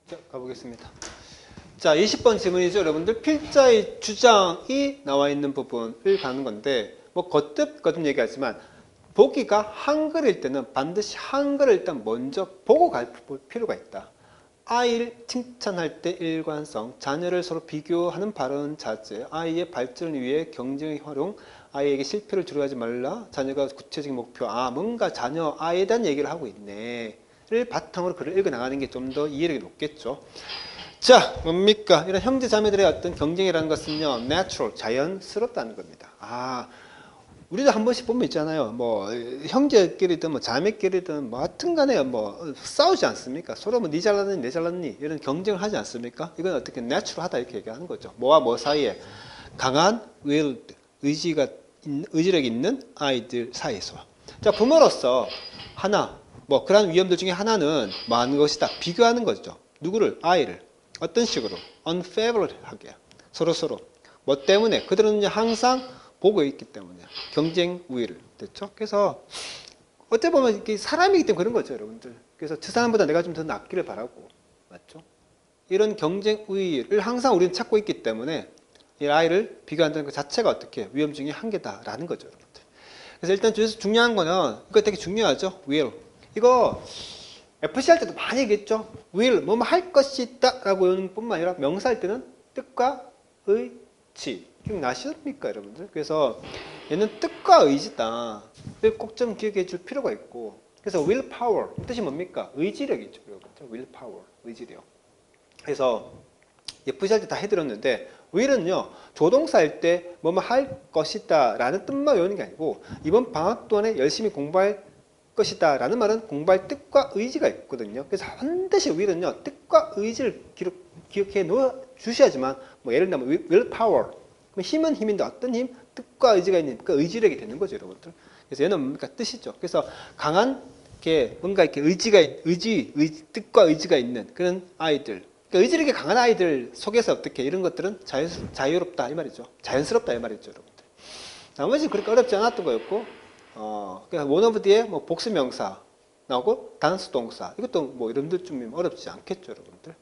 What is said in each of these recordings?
자, 가보겠습니다. 자, 20번 질문이죠, 여러분들. 필자의 주장이 나와 있는 부분을 가는 건데, 뭐 거듭 얘기하지만 보기가 한글일 때는 반드시 한글을 일단 먼저 보고 갈 필요가 있다. 아이를 칭찬할 때 일관성, 자녀를 서로 비교하는 발언 자제, 아이의 발전을 위해 경쟁의 활용, 아이에게 실패를 두려워하지 말라, 자녀가 구체적인 목표, 뭔가 자녀, 아이에 대한 얘기를 하고 있네. 를 바탕으로 글을 읽어나가는 게 좀 더 이해력이 높겠죠. 자, 뭡니까? 이런 형제 자매들의 어떤 경쟁이라는 것은요, natural, 자연스럽다는 겁니다. 우리도 한 번씩 보면 있잖아요. 뭐 형제끼리든 뭐 자매끼리든 뭐 하여튼간에 뭐 싸우지 않습니까? 서로 뭐 니 잘났니 내 잘났니 이런 경쟁을 하지 않습니까? 이건 어떻게 내추럴하다 이렇게 얘기하는 거죠. 뭐와 뭐 사이에 강한 willed, 의지력 있는 아이들 사이에서. 자, 부모로서 하나 뭐 그런 위험들 중에 하나는 뭐 하는 것이다. 비교하는 거죠. 누구를? 아이를. 어떤 식으로? unfavorable하게. 서로. 뭐 때문에? 그들은 항상 보고 있기 때문에. 경쟁 우위를. 됐죠? 그래서 어떻게 보면 이게 사람이기 때문에 그런 거죠, 여러분들. 그래서 저 사람보다 내가 좀 더 낫기를 바라고. 맞죠? 이런 경쟁 우위를 항상 우리는 찾고 있기 때문에 이 아이를 비교한다는 것 자체가 어떻게 위험 중에 한 개다라는 거죠, 여러분들. 그래서 일단 주에서 중요한 거는 이거 되게 중요하죠. will. 이거 FC 할 때도 많이 얘기했죠. will, 뭐뭐 할 것이다 라고 하는 뿐만 아니라 명사할 때는 뜻과 의지. 기억나십니까, 여러분들? 그래서 얘는 뜻과 의지다. 꼭 좀 기억해 줄 필요가 있고. 그래서 willpower, 뜻이 뭡니까? 의지력이죠, 여러분들. willpower, 의지력. 그래서 FC 할 때 다 해드렸는데 will은요, 조동사일 때 뭐뭐 할 것이다 라는 뜻만 외우는 게 아니고 이번 방학 동안에 열심히 공부할 것이다 라는 말은 공부할 뜻과 의지가 있거든요. 그래서 반드시 will은요, 뜻과 의지를 기억해 놓아 주셔야지만 뭐 예를 들면 willpower, 힘은 힘인데 어떤 힘? 뜻과 의지가 있는 그 의지력이 되는 거죠, 여러분들. 그래서 얘는 뭡니까? 뜻이죠. 그래서 강한 뭔가 이렇게 뜻과 의지가 있는 그런 아이들. 그러니까 의지력이 강한 아이들 속에서 어떻게 이런 것들은 자유롭다 이 말이죠. 자연스럽다 이 말이죠, 여러분들. 나머지는 그렇게 어렵지 않았던 거였고, 그러니까 one of 뒤에 뭐 복수명사 나오고 단수 동사 이것도 뭐 이런들 좀 어렵지 않겠죠, 여러분들.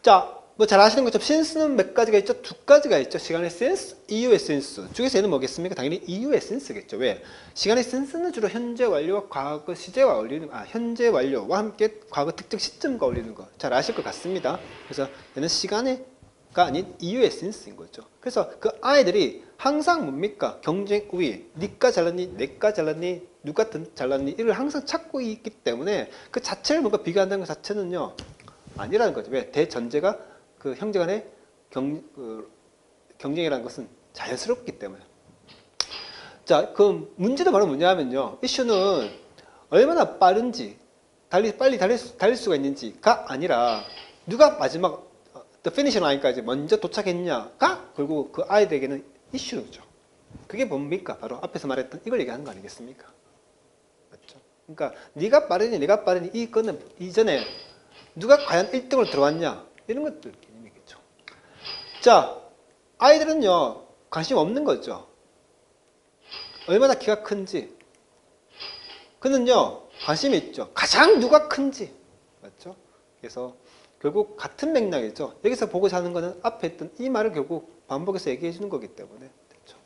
자, 뭐 잘 아시는 것처럼 since는 몇 가지가 있죠? 두 가지가 있죠. 시간의 since, 이후의 since. 중에서 얘는 뭐겠습니까? 당연히 이후의 since겠죠. 왜? 시간의 since는 주로 현재 완료와 과거 시제와 어울리는, 현재 완료와 함께 과거 특정 시점과 어울리는 거. 잘 아실 것 같습니다. 그래서 얘는 시간의가 아닌 이후의 since인 거죠. 그래서 그 아이들이 항상 뭡니까? 경쟁 우위. 니가 잘났니? 내가 잘났니? 누가 잘났니? 이걸 항상 찾고 있기 때문에 그 자체를 뭔가 비교한다는 것 자체는요, 아니라는 거죠. 왜? 대전제가 그 형제 간의 경쟁이라는 것은 자연스럽기 때문에. 자, 그 문제도 바로 뭐냐면요. 이슈는 얼마나 빠른지, 빨리 달릴 수가 있는지가 아니라 누가 마지막 the finish line까지 먼저 도착했냐가 결국 그 아이들에게는 이슈죠. 그게 뭡니까? 바로 앞에서 말했던 이걸 얘기하는 거 아니겠습니까? 맞죠? 그러니까 네가 빠르니 내가 빠르니 이거는 이전에 누가 과연 1등으로 들어왔냐 이런 것들 개념이겠죠. 자, 아이들은요 관심 없는 거죠. 얼마나 키가 큰지. 그는요 관심이 있죠. 가장 누가 큰지. 맞죠? 그래서 결국 같은 맥락이죠. 여기서 보고 사는 거는 앞에 했던 이 말을 결국 반복해서 얘기해 주는 거기 때문에. 됐죠.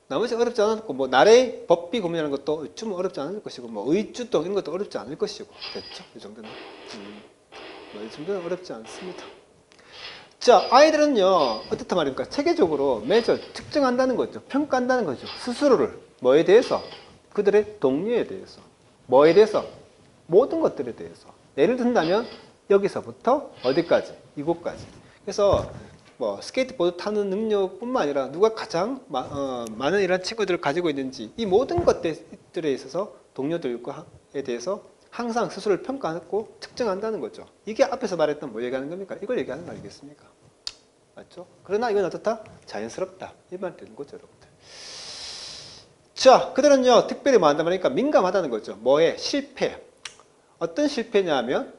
나머지 어렵지 않았고, 뭐 나라의 법비 고민하는 것도 좀 어렵지 않을 것이고, 뭐 의주동 이런 것도 어렵지 않을 것이고. 됐죠? 이 정도는. 이 정도는 어렵지 않습니다. 자, 아이들은요 어떻단 말입니까? 체계적으로 매저 측정한다는 거죠. 평가한다는 거죠. 스스로를. 뭐에 대해서? 그들의 동료에 대해서. 뭐에 대해서? 모든 것들에 대해서. 예를 든다면 여기서부터 어디까지? 이곳까지. 그래서 뭐 스케이트보드 타는 능력뿐만 아니라 누가 가장 많은 이런 친구들을 가지고 있는지 이 모든 것들에 있어서 동료들과에 대해서 항상 스스로를 평가하고 측정한다는 거죠. 이게 앞에서 말했던 뭐 얘기하는 겁니까? 이걸 얘기하는 거 아니겠습니까? 맞죠? 그러나 이건 어떻다? 자연스럽다. 이 말 되는 거죠, 여러분들. 자, 그들은요 특별히 뭐 한단 말이니까 민감하다는 거죠. 뭐에? 실패. 어떤 실패냐 하면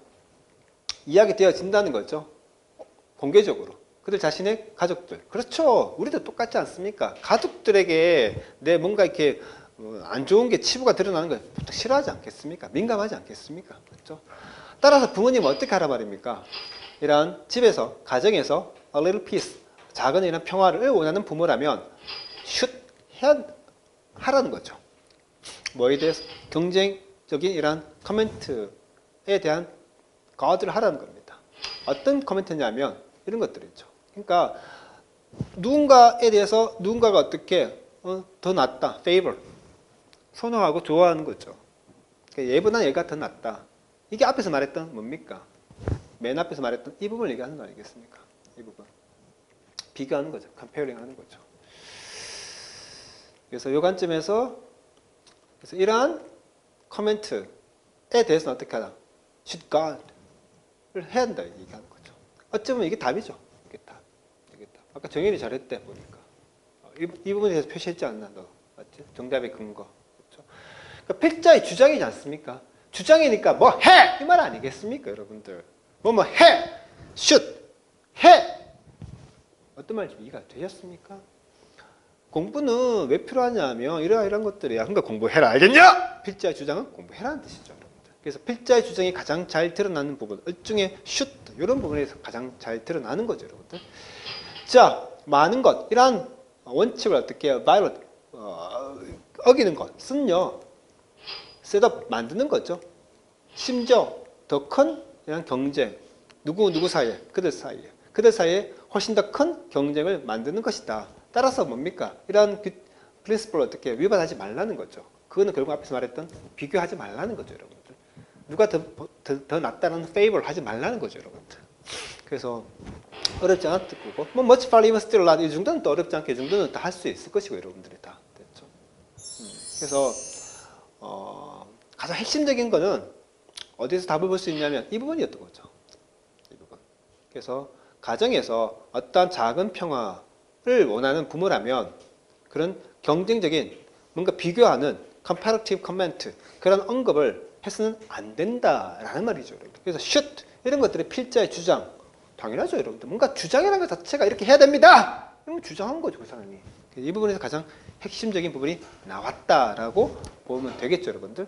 이야기 되어진다는 거죠. 공개적으로. 그들 자신의 가족들. 그렇죠. 우리도 똑같지 않습니까? 가족들에게 내 뭔가 이렇게 안 좋은 게 치부가 드러나는 걸 보통 싫어하지 않겠습니까? 민감하지 않겠습니까? 그렇죠? 따라서 부모님은 어떻게 하란 말입니까? 이런 집에서, 가정에서 a little peace, 작은 이런 평화를 원하는 부모라면 should 하라는 거죠. 뭐에 대해서? 경쟁적인 이런 코멘트에 대한 거절을 하라는 겁니다. 어떤 코멘트냐면 이런 것들이죠. 그러니까 누군가에 대해서 누군가가 어떻게 더 낫다, favor, 선호하고 좋아하는 거죠. 그러니까 얘보다 얘가 더 낫다. 이게 앞에서 말했던 뭡니까? 맨 앞에서 말했던 이 부분을 얘기하는 거 아니겠습니까? 이 부분. 비교하는 거죠. 컴페어링 하는 거죠. 그래서 이 관점에서 그래서 이러한 코멘트에 대해서는 어떻게 하나? should guard를 해야 한다 얘기하는 거죠. 어쩌면 이게 답이죠. 이게 답. 이게 답. 아까 정현이 잘했대 보니까. 이 부분에 대해서 표시했지 않나 너. 맞지? 정답의 근거. 그렇죠? 그러니까 필자의 주장이지 않습니까? 주장이니까 뭐 해! 이 말 아니겠습니까 여러분들? 뭐 해! should! 해! 어떤 말인지 이해가 되셨습니까? 공부는 왜 필요하냐면 이런 것들이야. 그러니까 공부해라. 알겠냐? 필자의 주장은 공부해라는 뜻이죠. 여러분들. 그래서 필자의 주장이 가장 잘 드러나는 부분, 일종의 should 이런 부분에서 가장 잘 드러나는 거죠. 여러분들. 자, 많은 것 이러한 원칙을 어떻게 해요? violate, 어기는 것은요. 셋업 만드는 거죠. 심지어 더 큰 이런 경쟁, 누구 사이에, 그들 사이에 훨씬 더 큰 경쟁을 만드는 것이다. 따라서 뭡니까? 이런 프린시플을 어떻게 위반하지 말라는 거죠. 그거는 결국 앞에서 말했던 비교하지 말라는 거죠, 여러분들. 누가 더 낫다는 페이버를 하지 말라는 거죠, 여러분들. 그래서 어렵지 않았을 거고, 뭐 much far even still not 이 정도는 또 어렵지 않게 이 정도는 다 할 수 있을 것이고 여러분들이 다 됐죠. 그래서 가장 핵심적인 거는 어디서 답을 볼 수 있냐면 이 부분이었던 거죠. 이 부분. 그래서 가정에서 어떠한 작은 평화를 원하는 부모라면 그런 경쟁적인 뭔가 비교하는 comparative comment 그런 언급을 해서는 안 된다라는 말이죠. 그래서 should 이런 것들이 필자의 주장 당연하죠, 여러분들. 뭔가 주장이라는 것 자체가 이렇게 해야 됩니다. 이런 주장한 거죠, 그 사람이. 이 부분에서 가장 핵심적인 부분이 나왔다라고 보면 되겠죠, 여러분들.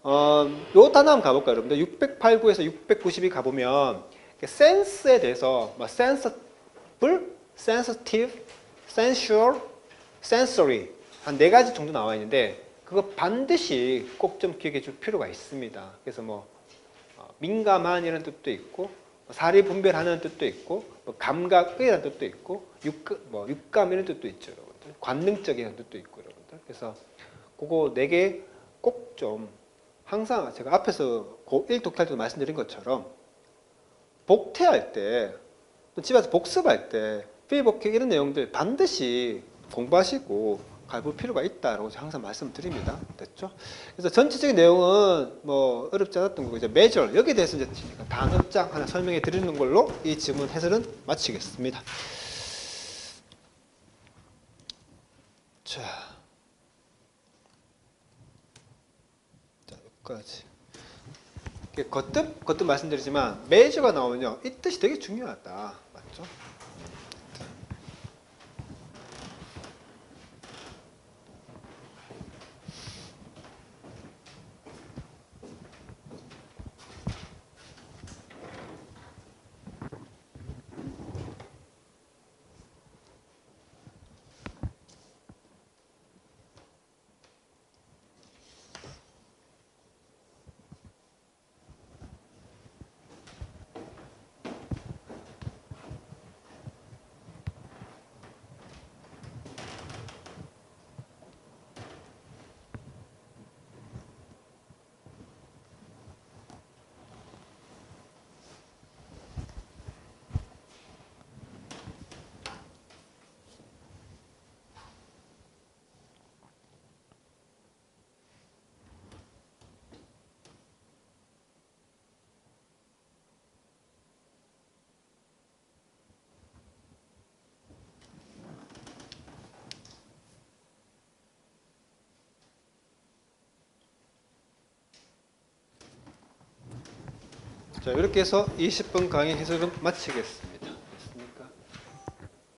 요 단어 한번 가볼까요, 여러분들? 689에서 690이 가보면 센스에 대해서 뭐 sensible, sensitive, sensual, sensory 한 4가지 정도 나와 있는데 그거 반드시 꼭 좀 기억해 줄 필요가 있습니다. 그래서 뭐 민감한 이런 뜻도 있고 사리 분별하는 뜻도 있고 뭐 감각이라는 뜻도 있고 육감 이런 뜻도 있죠, 여러분들. 관능적인 뜻도 있고 여러분들. 그래서 그거 4개 꼭 좀 항상 제가 앞에서 고1 독해할 때도 말씀드린 것처럼 복태할 때 또 집에서 복습할 때 필복해 이런 내용들 반드시 공부하시고 가볼 필요가 있다라고 항상 말씀드립니다. 됐죠? 그래서 전체적인 내용은 뭐 어렵지 않았던 거고 이제 measure 여기에 대해서 이제 단어장 하나 설명해 드리는 걸로 이 지문 해설은 마치겠습니다. 자, 여기까지. 거듭 말씀드리지만 measure가 나오면요 이 뜻이 되게 중요하다. 맞죠? 자, 이렇게 해서 20분 강의 해설은 마치겠습니다.